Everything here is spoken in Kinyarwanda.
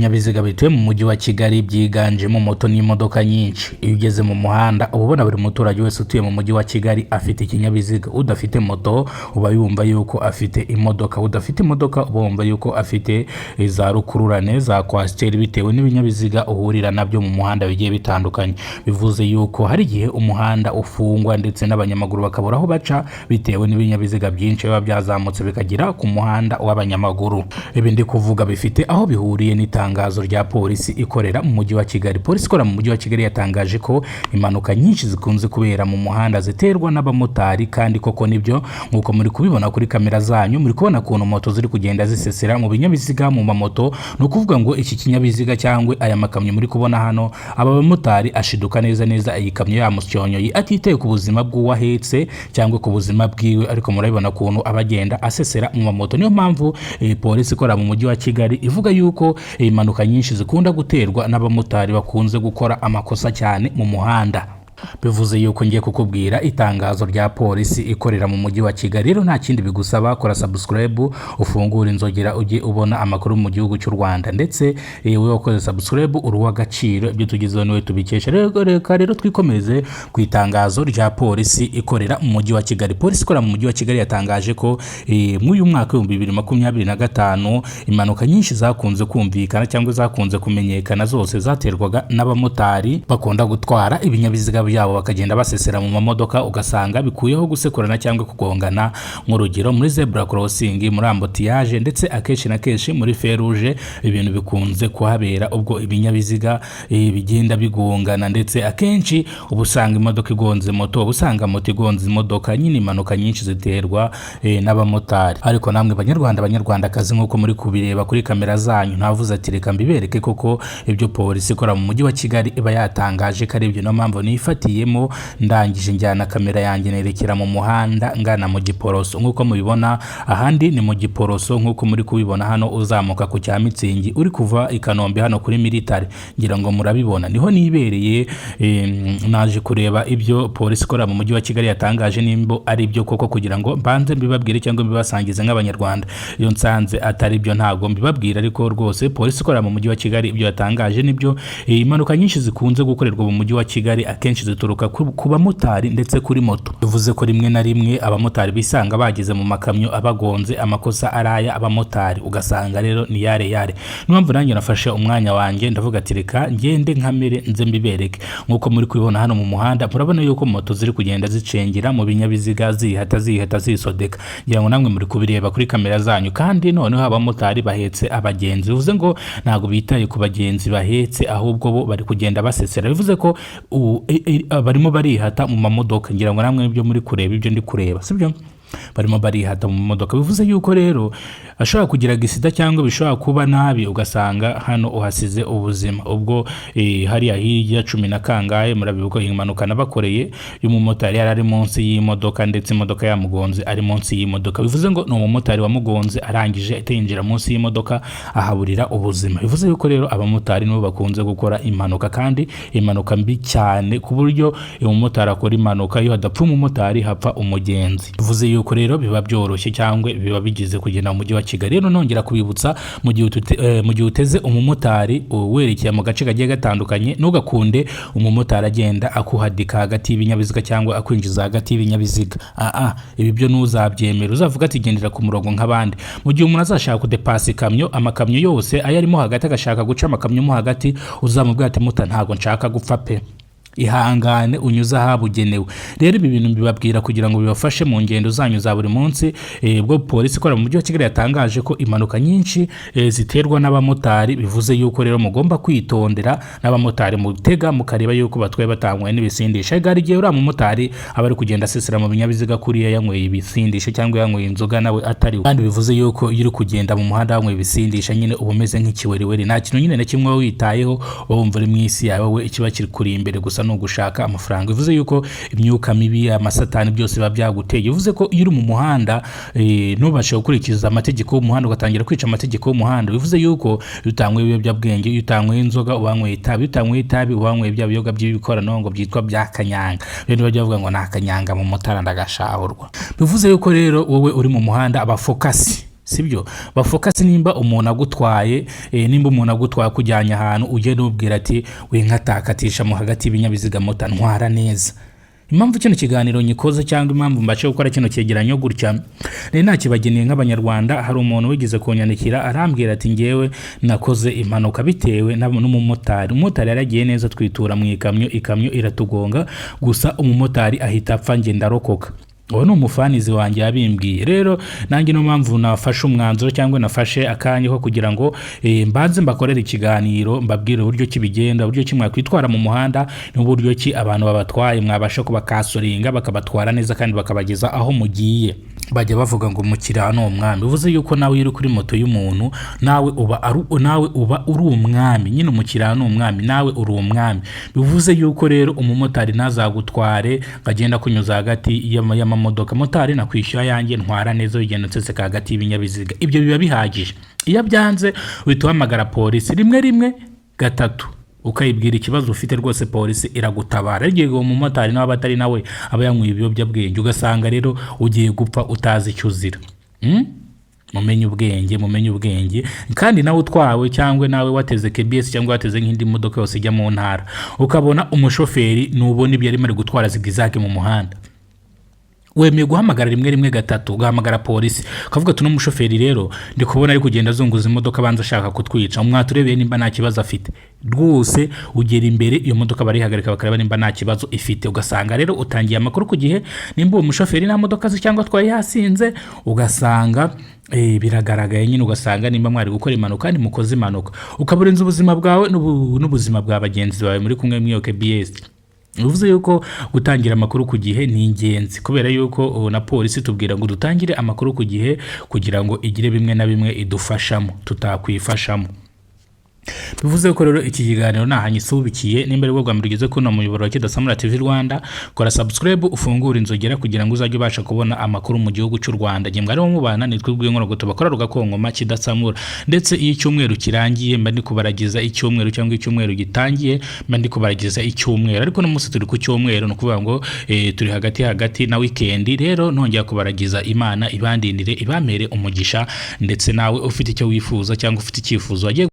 ibinyabiziga bituye mu mujyi wa Kigali byiganjemo moto n'imodoka nyinshi. Iyo ugeze mu muhanda uba ubona buri muturage wese utuye mu mujyi wa Kigali afite ikinyabiziga. Udafite moto uba yumva yuko afite imodoka, udafite imodoka uba wumva yuko afite za rukururane za kwasiteri, bitewe n'ibinyabiziga uhurira nabyo mu muhanda bigiye bitandukanye. Bivuze yuko hari igihe umuhanda ufungwa ndetse n'abanyamaguru bakabura aho baca bitewe n'ibinyabiziga byinshi biba byazamutse bikagira ku muhanda w'abanyamaguru. Ibi ndi kuvuga bifite aho bihuriye n'itangazo rya polisi ikorera mu mujyi wa Kigali. Polisi ikora mu mujyi wa Kigali yatangaje ko impanuka nyinshi zikunze kubera mu muhanda ziterwa n'abamotari, kandi koko nibyo nkuko muri kubibona kuri kamera zanyu. Muri kubona kuntu moto ziri kugenda zisesera mu binyabiziga mu mamoto. No kuvuga ngo iki kinyabiziga cyangwa aya makamyo muri kubona hano, aba bamotari ashiduka neza iyi kamyo yamusyonyoye atiteye ku buzima bw'uwahetse cyangwa ku buzima bwiwe, ariko murabibona kuntu abagenda asesera mu mamoto. Niyo mpamvu polisi ikora mu mujyi wa Kigali ivuga yuko impanuka nyinshi zikunda guterwa n'abamotari bakunze gukora amakosa cyane mu muhanda. Bivuze yuko ngiye kukubwira itangazo rya polisi ikorera mu mujyi wa Kigali. Rero nta kindi bigusaba, kora subscribe, ufungura inzogera ujye ubona amakuru mu gihugu cy'u Rwanda, ndetse wowe wakoze subscribe uruwa gaciro, ibyo tugizeho niwe tubikesha. Rero twikomeze ku itangazo rya polisi ikorera mu mujyi wa Kigali. Polisi ikora mu mujyi wa Kigali yatangaje ko muri uyu mwaka wa 2025 impanuka nyinshi zakunze kumvikana cyangwa zakunze kumenyekana, zose zaterwaga n'abamotari bakunda gutwara ibinyabiziga byabo bakagenda basesera mu mamodoka, ugasanga bikuyeho gusekurana cyangwa kugongana. Nk'urugero muri zebra crossing, muri ambutiyage, ndetse akenshi na kenshi muri feruje ibintu bikunze kuhabera ubwo ibinyabiziga bigenda bigongana, ndetse akenshi ubusanga imodoka igonze moto, ubusanga moto igonze imodoka. Nyine impanuka nyinshi ziterwa n'abamotari. Ariko namwe banyarwandakazi nk'uko muri kubireba kuri kamera zanyu, ntavuze ati reka mbibereke koko ibyo polisi ikora mu mujyi wa Kigali iba yatangaje ko ari ibyo. No mpamvu nifatiyemo ndangije njyana kamera yanjye nerekera mu muhanda ngana mu Giporoso. Nk'uko mubibona ahandi ni mu Giporoso, nk'uko muri kubibona hano uzamuka ku cya Mitsingi uri kuva i Kanombe hano kuri military, ngira ngo murabibona niho nibereye. Naje kureba ibyo polisi ikora mu mujyi wa Kigali yatangaje nimbo ari byo koko, kugira ngo mbanze mbibabwire cyangwa mbibasangize nk'abanyarwanda. Iyo nsanze atari byo ntago mbibabwira, ariko rwose polisi ikora mu mujyi wa Kigali ibyo yatangaje nibyo. Impanuka nyinshi zikunze gukorerwa mu mujyi wa Kigali akenshi zituruka ku bamotari ndetse kuri moto. Bivuze ko rimwe na rimwe abamotari bisanga bageze mu makamyo abagonze, amakosa araya abamotari, ugasanga rero ni yare. Niyo nanjye nafashe umwanya wanjye ndavuga ati reka ngende nkamere nze mbibereke. Nk'uko muri kubibona hano mu muhanda, murabona yuko moto ziri kugenda zicengera mu binyabiziga zihata zisodeka. Ngira ngo namwe muri kubireba kuri kamera zanyu. Kandi noneho abamotari bahetse abagenzi, bivuze ngo ntago bitaye ku bagenzi bahetse, ahubwo bo bari kugenda basesera. Bivuze ko barimo barihata mu mamodoka. Ngira ngo namwe ibyo muri kureba ibyo ndi kureba, sibyo? Barimo barihata mu modoka. Bivuze yuko rero ashobora kugira gisida cyangwa bishobora kuba nabi, ugasanga hano uhasize ubuzima. Ubwo hariya hirya 10 na kangahe murabibuko impanuka nabakoreye y'umumotari yari ari munsi y'imodoka, ndetse imodoka yamugonze ari munsi y'imodoka. Bivuze ngo no umumotari wamugonze arangije atinjira munsi y'imodoka ahaburira ubuzima. Bivuze yuko rero abamotari nibo bakunze gukora impanuka, kandi impanuka mbi cyane ku buryo umumotari akora impanuka iyo hadapfa umumotari hapfa umugenzi. Bivuze yuko rero biba byoroshye cyangwa biba bigize kugenda mu mujyi wa Kigali. Rero nongera kubibutsa, mu gihe uteze umumotari werekeye mu gace kagiye gatandukanye, nugakunde umumotari agenda akuhadika hagati y'ibinyabiziga cyangwa akwinjiza hagati y'ibinyabiziga. Ibi byo nuzabyemera, uzavuga ati gendera ku murongo nk'abandi. Mu gihe umuntu azashaka kudepasa amakamyo yose ayarimo hagati, agashaka guca amakamyo mo hagati, uzamubwira ati muta ntago nshaka gupfa pe, ihangane unyuze ahabugenewe. Rero ibi bintu bibabwira kugira ngo bibafashe mu ngendo zanyu za buri munsi. Ubwo polisi ikora mu mujyi wa Kigali yatangaje ko impanuka nyinshi ziterwa n'abamotari. Bivuze yuko rero mugomba kwitondera n'abamotari, mutega mukareba yuko batwaye batanywe n'ibisindisha. Igari gihe uriya mumotari aba ari kugenda asesera mu binyabiziga kuriya yanyweye ibisindisha cyangwa yanyweye inzoga nawe atari. Kandi bivuze yuko iyo uri kugenda mu muhanda wanyweye ibisindisha, nyine uba umeze nk'ikiweriweri, nta kintu nyine na kimwe witayeho, wumva uri mu isi yawe, we ikiba kiri kuri imbere gusa no gushaka amafaranga. Bivuze yuko imyuka mibi, amasatani byose biba byaguteye. Bivuze ko iyo uri mu muhanda ntubashe gukurikiza amategeko y'umuhanda, ugatangira kwica amategeko y'umuhanda. Bivuze yuko utanywe ibiyobyabwenge, utanywe inzoga, ubanyweye itabi, ubanyweye bya biyoga by'ibikorano byitwa bya kanyanga. Rero bajya bavuga ngo nta kanyanga mu mutara ndagashahurwa. Bivuze yuko rero wowe uri mu muhanda aba focus sibyo bafocus nimba umuntu agutwaye nimba umuntu agutwaye kujyanya ahantu uje n'ubwira ati we nkatakatisha mu hagati y'ibinyabiziga moto ntwara neza. Impamvu kino kiganiro nyikoze cyangwa impamvu mbace gukora kino cyegeranyo gutya nta kibageneye nk'abanyarwanda. Hari umuntu wigeze kunyandikira arambwira ati ngewe nakoze impanuka bitewe n'umumotari. Umumotari yaragiye neza twitura mu ikamyo iratugonga, gusa umumotari ahita apfa, nge ndarokoka. Uwo ni umufanizi wanjye yabimbwiye. Rero nanjye no mpamvu nafashe umwanzuro cyangwa nafashe akanya ko kugira ngo mbanze mbakorere ikiganiro mbabwire uburyo kibigenda, uburyo ki mwakwitwara mu muhanda n'uburyo ki abantu babatwaye mwabasha kubakasoringa bakabatwara neza kandi bakabageza aho mugiye. Bajya bavuga ngo mukirano umwami, bivuze yuko nawe uri kuri moto y'umuntu nawe uba uri umwami, nyine umukirano umwami nawe uri umwami. Bivuze yuko rero umumotari nazagutware agenda kunyuza hagati y'amamodoka, motari nakwishyura yanjye ntwara neza ugenda nseseka hagati y'ibinyabiziga, ibyo biba bihagije. Iyo byanze uhita uhamagara polisi rimwe gatatu ukayibwira ikibazo ufite, rwose polisi iragutabara. Igihe uwo mumotari nawe batari nawe aba yanyweye ibiyobyabwenge, ugasanga rero ugiye gupfa utazi icyo uzira. Mumenye ubwenge kandi nawe utwawe cyangwa nawe wateze KBS cyangwa wateze nk'indi modoka yose ijya mu ntara, ukabona umushoferi nubona ibyo arimo ari gutwara zigizake mu muhanda, wemeye guhamagara rimwe gatatu, ugahamagara polisi ukavuga ati n'umushoferi rero ndi kubona ari kugenda azunguza imodoka banza ashaka kutwica, mwaturebeye nimba nta kibazo afite. Rwose ugera imbere iyo modoka barihagarika bakareba nimba nta kibazo ifite, ugasanga rero utangiye amakuru ku gihe. Nimba uwo mushoferi nta modoka ze cyangwa atwaye yasinze, ugasanga biragaragaye nyine, ugasanga nimba mwari gukora impanuka kandi mukoze impanuka, ukaburenza ubuzima bwawe n'ubuzima bwa bagenzi bawe muri kumwe mwiyo KBS. Bivuze yuko gutangira amakuru ku gihe ni ingenzi, kubera yuko na polisi tubwira ngo dutangire amakuru ku gihe kugira ngo igire bimwe na bimwe idufashamo tutakwifashamo. Bivuze ko rero iki kiganiro nahanyisubikiye, nimba ari bwo bwa mbere ugeze kuno muyoboro wa Kidasamura TV Rwanda, kora subscribe ufungure inzogera kugira ngo uzajye ubasha kubona amakuru mu gihugu cy'u Rwanda. Nge mwari mubana nitwe bw'inkoro tubakora rugakonkoma Kidasamura, ndetse iyo icyumweru kirangiye mba ndi kubaragiza icyumweru cyangwa icyumweru gitangiye mba ndi kubaragiza icyumweru, ariko no munsi turi ku cyumweru, no kuvuga ngo turi hagati na weekend. Rero nongera kubaragiza Imana ibandindire ibamere umugisha, ndetse nawe ufite icyo wifuza cyangwa ufite icyifuzo